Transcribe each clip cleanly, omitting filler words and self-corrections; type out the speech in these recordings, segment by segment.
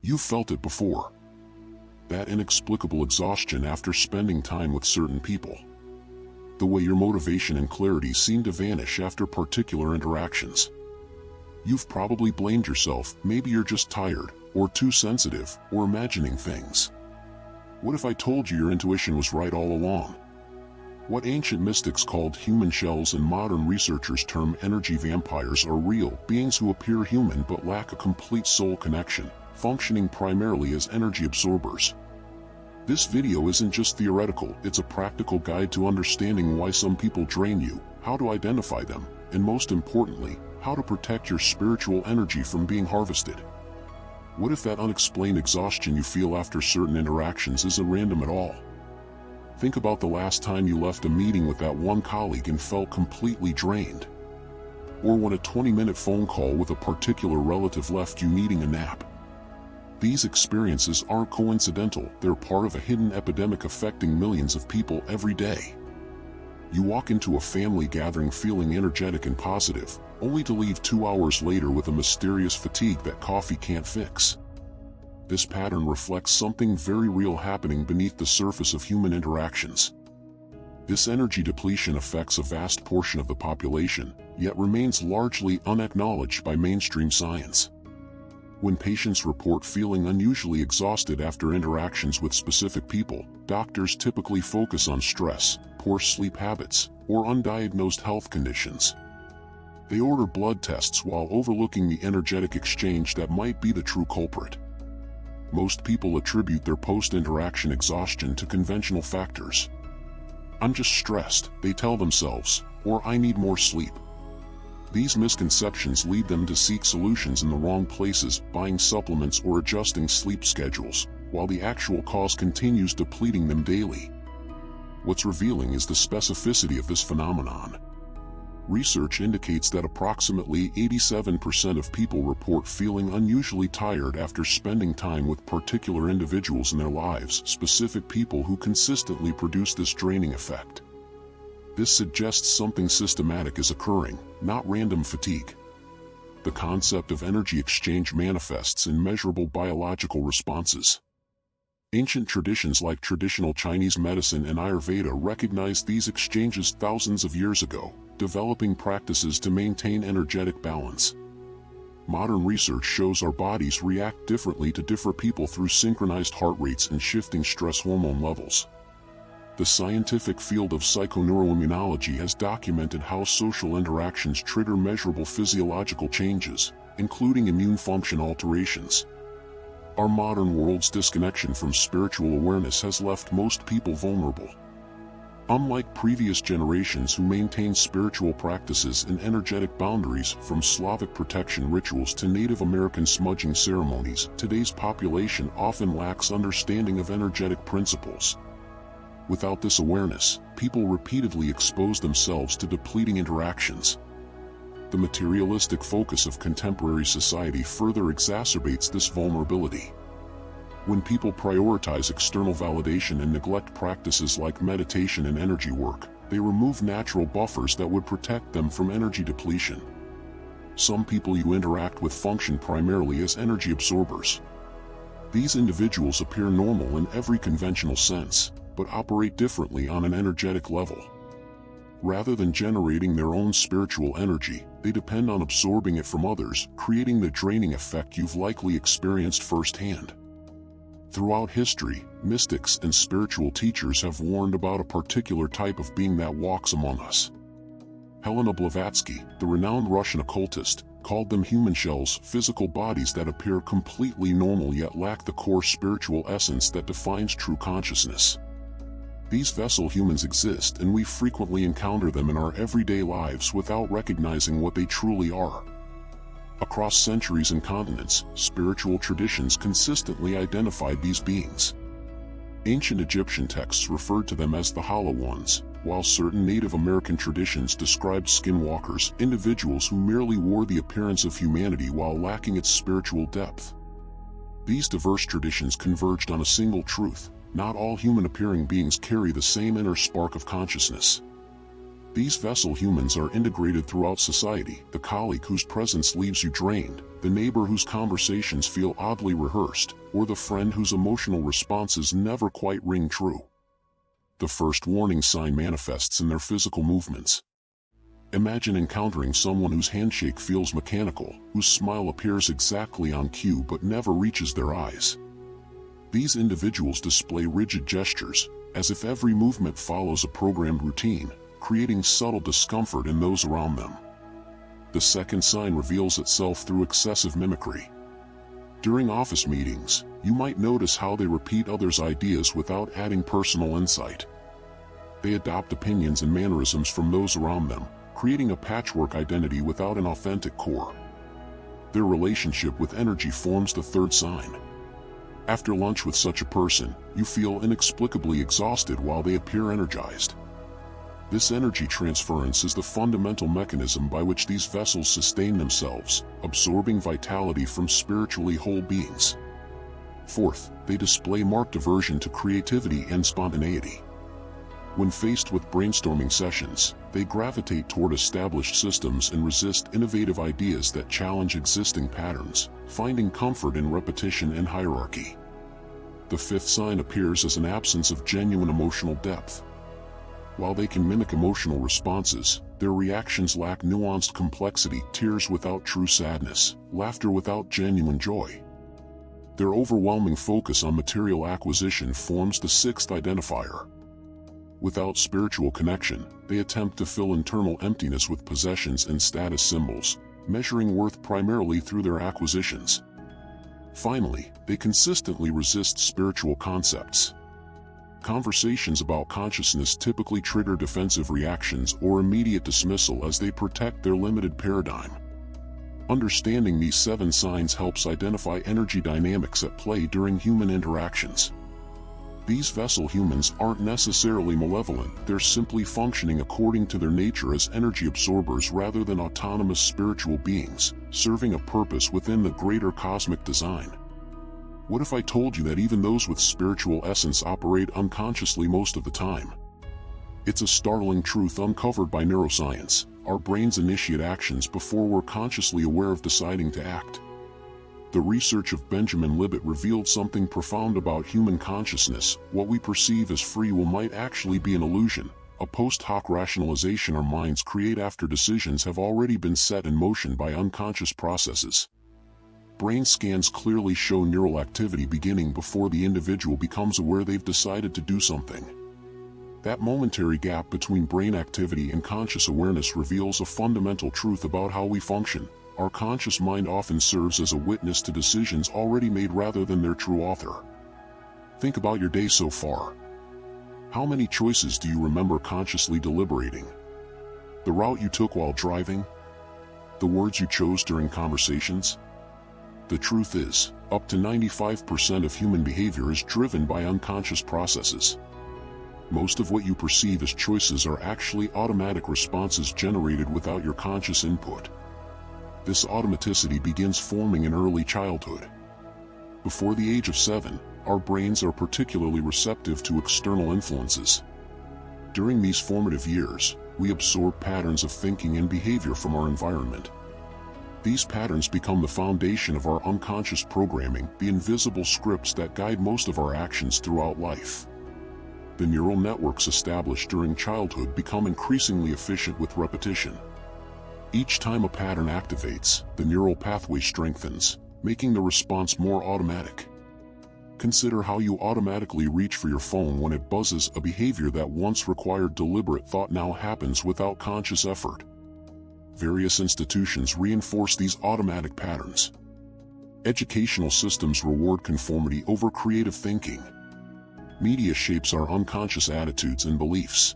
You've felt it before. That inexplicable exhaustion after spending time with certain people. The way your motivation and clarity seem to vanish after particular interactions. You've probably blamed yourself, maybe you're just tired, or too sensitive, or imagining things. What if I told you your intuition was right all along? What ancient mystics called human shells and modern researchers term energy vampires are real beings who appear human but lack a complete soul connection, functioning primarily as energy absorbers. This video isn't just theoretical, it's a practical guide to understanding why some people drain you, how to identify them, and most importantly, how to protect your spiritual energy from being harvested. What if that unexplained exhaustion you feel after certain interactions isn't random at all? Think about the last time you left a meeting with that one colleague and felt completely drained. Or when a 20-minute phone call with a particular relative left you needing a nap. These experiences aren't coincidental, they're part of a hidden epidemic affecting millions of people every day. You walk into a family gathering feeling energetic and positive, only to leave 2 hours later with a mysterious fatigue that coffee can't fix. This pattern reflects something very real happening beneath the surface of human interactions. This energy depletion affects a vast portion of the population, yet remains largely unacknowledged by mainstream science. When patients report feeling unusually exhausted after interactions with specific people, doctors typically focus on stress, poor sleep habits, or undiagnosed health conditions. They order blood tests while overlooking the energetic exchange that might be the true culprit. Most people attribute their post-interaction exhaustion to conventional factors. "I'm just stressed," they tell themselves, or "I need more sleep." These misconceptions lead them to seek solutions in the wrong places, buying supplements or adjusting sleep schedules, while the actual cause continues depleting them daily. What's revealing is the specificity of this phenomenon. Research indicates that approximately 87% of people report feeling unusually tired after spending time with particular individuals in their lives, specific people who consistently produce this draining effect. This suggests something systematic is occurring, not random fatigue. The concept of energy exchange manifests in measurable biological responses. Ancient traditions like traditional Chinese medicine and Ayurveda recognized these exchanges thousands of years ago, developing practices to maintain energetic balance. Modern research shows our bodies react differently to different people through synchronized heart rates and shifting stress hormone levels. The scientific field of psychoneuroimmunology has documented how social interactions trigger measurable physiological changes, including immune function alterations. Our modern world's disconnection from spiritual awareness has left most people vulnerable. Unlike previous generations who maintained spiritual practices and energetic boundaries, from Slavic protection rituals to Native American smudging ceremonies, today's population often lacks understanding of energetic principles. Without this awareness, people repeatedly expose themselves to depleting interactions. The materialistic focus of contemporary society further exacerbates this vulnerability. When people prioritize external validation and neglect practices like meditation and energy work, they remove natural buffers that would protect them from energy depletion. Some people you interact with function primarily as energy absorbers. These individuals appear normal in every conventional sense, but operate differently on an energetic level. Rather than generating their own spiritual energy, they depend on absorbing it from others, creating the draining effect you've likely experienced firsthand. Throughout history, mystics and spiritual teachers have warned about a particular type of being that walks among us. Helena Blavatsky, the renowned Russian occultist, called them human shells, physical bodies that appear completely normal yet lack the core spiritual essence that defines true consciousness. These vessel humans exist, and we frequently encounter them in our everyday lives without recognizing what they truly are. Across centuries and continents, spiritual traditions consistently identified these beings. Ancient Egyptian texts referred to them as the Hollow Ones, while certain Native American traditions described skinwalkers, individuals who merely wore the appearance of humanity while lacking its spiritual depth. These diverse traditions converged on a single truth: not all human-appearing beings carry the same inner spark of consciousness. These vessel humans are integrated throughout society: the colleague whose presence leaves you drained, the neighbor whose conversations feel oddly rehearsed, or the friend whose emotional responses never quite ring true. The first warning sign manifests in their physical movements. Imagine encountering someone whose handshake feels mechanical, whose smile appears exactly on cue but never reaches their eyes. These individuals display rigid gestures, as if every movement follows a programmed routine, creating subtle discomfort in those around them. The second sign reveals itself through excessive mimicry. During office meetings, you might notice how they repeat others' ideas without adding personal insight. They adopt opinions and mannerisms from those around them, creating a patchwork identity without an authentic core. Their relationship with energy forms the third sign. After lunch with such a person, you feel inexplicably exhausted while they appear energized. This energy transference is the fundamental mechanism by which these vessels sustain themselves, absorbing vitality from spiritually whole beings. Fourth, they display marked aversion to creativity and spontaneity. When faced with brainstorming sessions, they gravitate toward established systems and resist innovative ideas that challenge existing patterns, finding comfort in repetition and hierarchy. The fifth sign appears as an absence of genuine emotional depth. While they can mimic emotional responses, their reactions lack nuanced complexity: tears without true sadness, laughter without genuine joy. Their overwhelming focus on material acquisition forms the sixth identifier. Without spiritual connection, they attempt to fill internal emptiness with possessions and status symbols, measuring worth primarily through their acquisitions. Finally, they consistently resist spiritual concepts. Conversations about consciousness typically trigger defensive reactions or immediate dismissal as they protect their limited paradigm. Understanding these 7 signs helps identify energy dynamics at play during human interactions. These vessel humans aren't necessarily malevolent, they're simply functioning according to their nature as energy absorbers rather than autonomous spiritual beings, serving a purpose within the greater cosmic design. What if I told you that even those with spiritual essence operate unconsciously most of the time? It's a startling truth uncovered by neuroscience. Our brains initiate actions before we're consciously aware of deciding to act. The research of Benjamin Libet revealed something profound about human consciousness. What we perceive as free will might actually be an illusion, a post hoc rationalization our minds create after decisions have already been set in motion by unconscious processes. Brain scans clearly show neural activity beginning before the individual becomes aware they've decided to do something. That momentary gap between brain activity and conscious awareness reveals a fundamental truth about how we function. Our conscious mind often serves as a witness to decisions already made rather than their true author. Think about your day so far. How many choices do you remember consciously deliberating? The route you took while driving? The words you chose during conversations? The truth is, up to 95% of human behavior is driven by unconscious processes. Most of what you perceive as choices are actually automatic responses generated without your conscious input. This automaticity begins forming in early childhood. Before the age of 7, our brains are particularly receptive to external influences. During these formative years, we absorb patterns of thinking and behavior from our environment. These patterns become the foundation of our unconscious programming, the invisible scripts that guide most of our actions throughout life. The neural networks established during childhood become increasingly efficient with repetition. Each time a pattern activates, the neural pathway strengthens, making the response more automatic. Consider how you automatically reach for your phone when it buzzes. A behavior that once required deliberate thought now happens without conscious effort. Various institutions reinforce these automatic patterns. Educational systems reward conformity over creative thinking. Media shapes our unconscious attitudes and beliefs.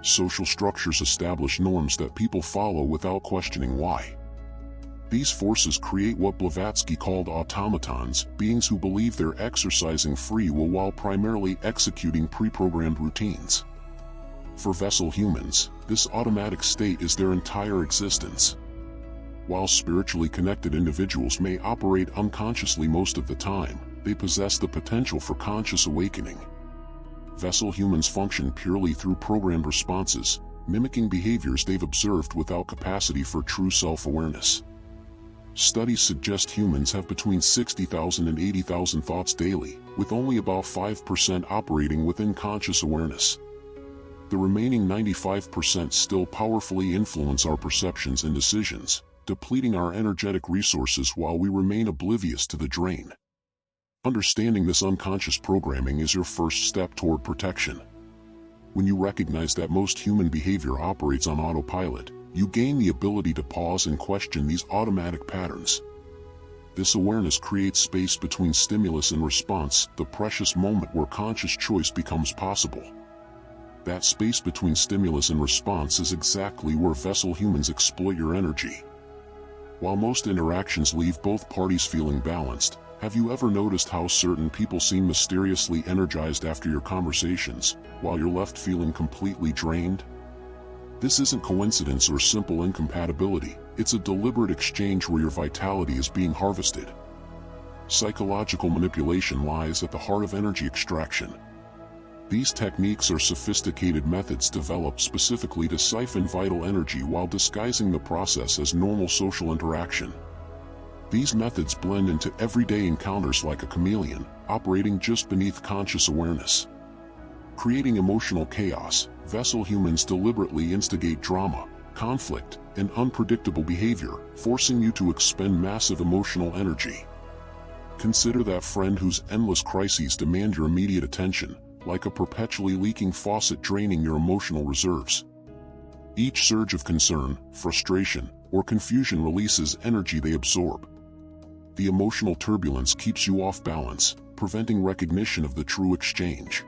Social structures establish norms that people follow without questioning why. These forces create what Blavatsky called automatons, beings who believe they're exercising free will while primarily executing pre-programmed routines. For vessel humans, this automatic state is their entire existence. While spiritually connected individuals may operate unconsciously most of the time, they possess the potential for conscious awakening. Vessel humans function purely through programmed responses, mimicking behaviors they've observed without capacity for true self-awareness. Studies suggest humans have between 60,000 and 80,000 thoughts daily, with only about 5% operating within conscious awareness. The remaining 95% still powerfully influence our perceptions and decisions, depleting our energetic resources while we remain oblivious to the drain. Understanding this unconscious programming is your first step toward protection. When you recognize that most human behavior operates on autopilot, you gain the ability to pause and question these automatic patterns. This awareness creates space between stimulus and response, the precious moment where conscious choice becomes possible. That space between stimulus and response is exactly where vessel humans exploit your energy. While most interactions leave both parties feeling balanced, have you ever noticed how certain people seem mysteriously energized after your conversations, while you're left feeling completely drained? This isn't coincidence or simple incompatibility, it's a deliberate exchange where your vitality is being harvested. Psychological manipulation lies at the heart of energy extraction. These techniques are sophisticated methods developed specifically to siphon vital energy while disguising the process as normal social interaction. These methods blend into everyday encounters like a chameleon, operating just beneath conscious awareness. Creating emotional chaos, vessel humans deliberately instigate drama, conflict, and unpredictable behavior, forcing you to expend massive emotional energy. Consider that friend whose endless crises demand your immediate attention, like a perpetually leaking faucet draining your emotional reserves. Each surge of concern, frustration, or confusion releases energy they absorb. The emotional turbulence keeps you off balance, preventing recognition of the true exchange.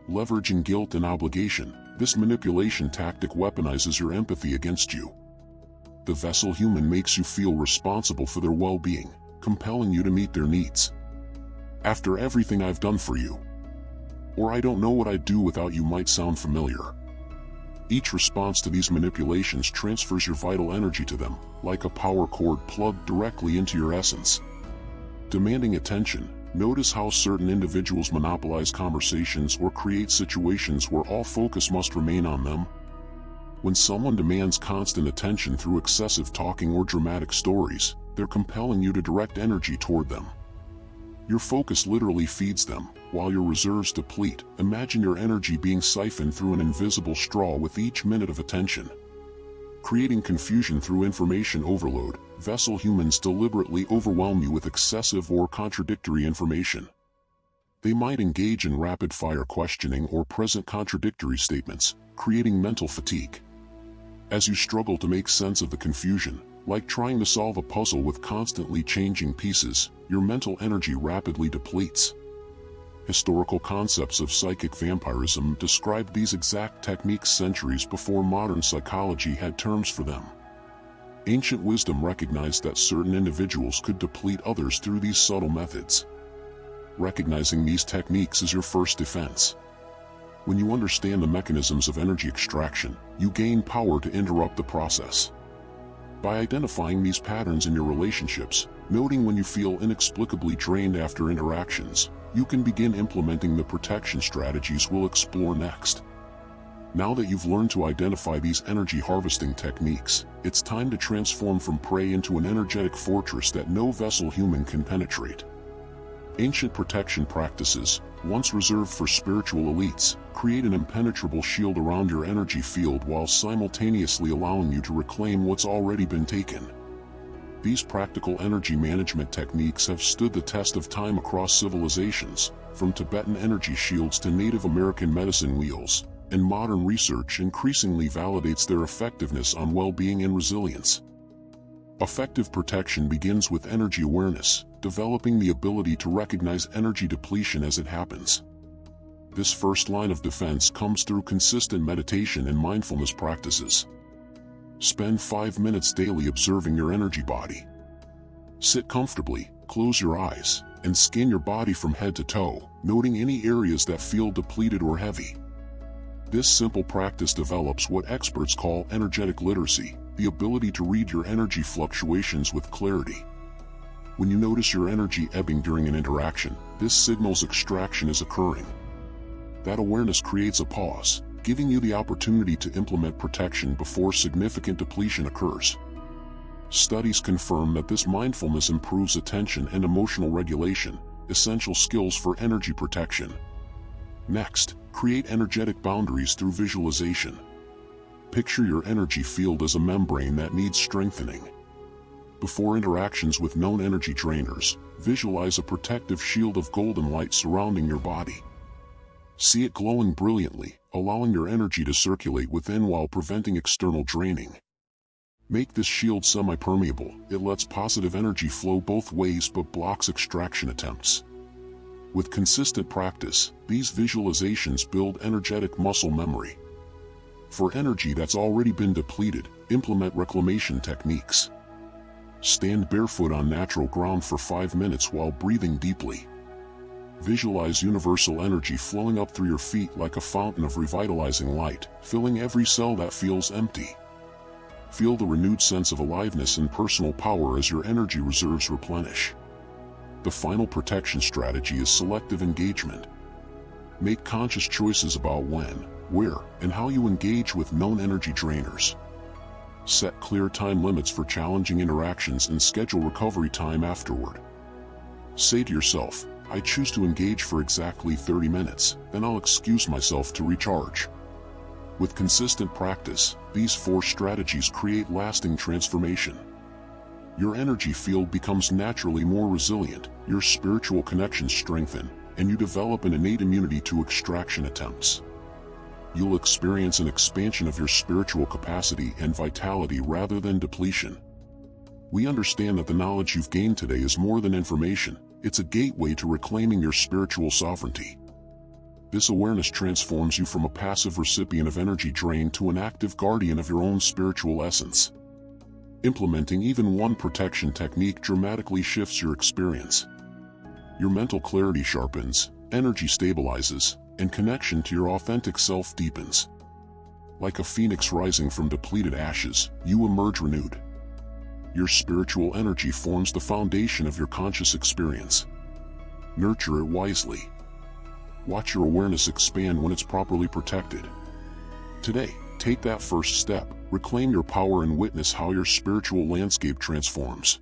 Leveraging guilt and obligation, this manipulation tactic weaponizes your empathy against you. The vessel human makes you feel responsible for their well-being, compelling you to meet their needs. After everything I've done for you. Or I don't know what I'd do without you might sound familiar. Each response to these manipulations transfers your vital energy to them, like a power cord plugged directly into your essence. Demanding attention, notice how certain individuals monopolize conversations or create situations where all focus must remain on them. When someone demands constant attention through excessive talking or dramatic stories, they're compelling you to direct energy toward them. Your focus literally feeds them, while your reserves deplete. Imagine your energy being siphoned through an invisible straw with each minute of attention. Creating confusion through information overload, vessel humans deliberately overwhelm you with excessive or contradictory information. They might engage in rapid-fire questioning or present contradictory statements, creating mental fatigue. As you struggle to make sense of the confusion, like trying to solve a puzzle with constantly changing pieces, your mental energy rapidly depletes. Historical concepts of psychic vampirism described these exact techniques centuries before modern psychology had terms for them. Ancient wisdom recognized that certain individuals could deplete others through these subtle methods. Recognizing these techniques is your first defense. When you understand the mechanisms of energy extraction, you gain power to interrupt the process. By identifying these patterns in your relationships, noting when you feel inexplicably drained after interactions, you can begin implementing the protection strategies we'll explore next. Now that you've learned to identify these energy harvesting techniques, it's time to transform from prey into an energetic fortress that no vessel human can penetrate. Ancient protection practices, once reserved for spiritual elites, create an impenetrable shield around your energy field while simultaneously allowing you to reclaim what's already been taken. These practical energy management techniques have stood the test of time across civilizations, from Tibetan energy shields to Native American medicine wheels, and modern research increasingly validates their effectiveness on well-being and resilience. Effective protection begins with energy awareness, developing the ability to recognize energy depletion as it happens. This first line of defense comes through consistent meditation and mindfulness practices. Spend 5 minutes daily observing your energy body. Sit comfortably, close your eyes, and scan your body from head to toe, noting any areas that feel depleted or heavy. This simple practice develops what experts call energetic literacy, the ability to read your energy fluctuations with clarity. When you notice your energy ebbing during an interaction, this signals extraction is occurring. That awareness creates a pause, giving you the opportunity to implement protection before significant depletion occurs. Studies confirm that this mindfulness improves attention and emotional regulation, essential skills for energy protection. Next, create energetic boundaries through visualization. Picture your energy field as a membrane that needs strengthening. Before interactions with known energy drainers, visualize a protective shield of golden light surrounding your body. See it glowing brilliantly, allowing your energy to circulate within while preventing external draining. Make this shield semi-permeable. It lets positive energy flow both ways but blocks extraction attempts. With consistent practice, these visualizations build energetic muscle memory. For energy that's already been depleted, implement reclamation techniques. Stand barefoot on natural ground for 5 minutes while breathing deeply. Visualize universal energy flowing up through your feet like a fountain of revitalizing light, filling every cell that feels empty. Feel the renewed sense of aliveness and personal power as your energy reserves replenish. The final protection strategy is selective engagement. Make conscious choices about when, where, and how you engage with known energy drainers. Set clear time limits for challenging interactions and schedule recovery time afterward. Say to yourself, I choose to engage for exactly 30 minutes, then I'll excuse myself to recharge. With consistent practice, these 4 strategies create lasting transformation. Your energy field becomes naturally more resilient, your spiritual connections strengthen, and you develop an innate immunity to extraction attempts. You'll experience an expansion of your spiritual capacity and vitality rather than depletion. We understand that the knowledge you've gained today is more than information, it's a gateway to reclaiming your spiritual sovereignty. This awareness transforms you from a passive recipient of energy drain to an active guardian of your own spiritual essence. Implementing even one protection technique dramatically shifts your experience. Your mental clarity sharpens, energy stabilizes, and connection to your authentic self deepens. Like a phoenix rising from depleted ashes, you emerge renewed. Your spiritual energy forms the foundation of your conscious experience. Nurture it wisely. Watch your awareness expand when it's properly protected. Today, take that first step, reclaim your power and witness how your spiritual landscape transforms.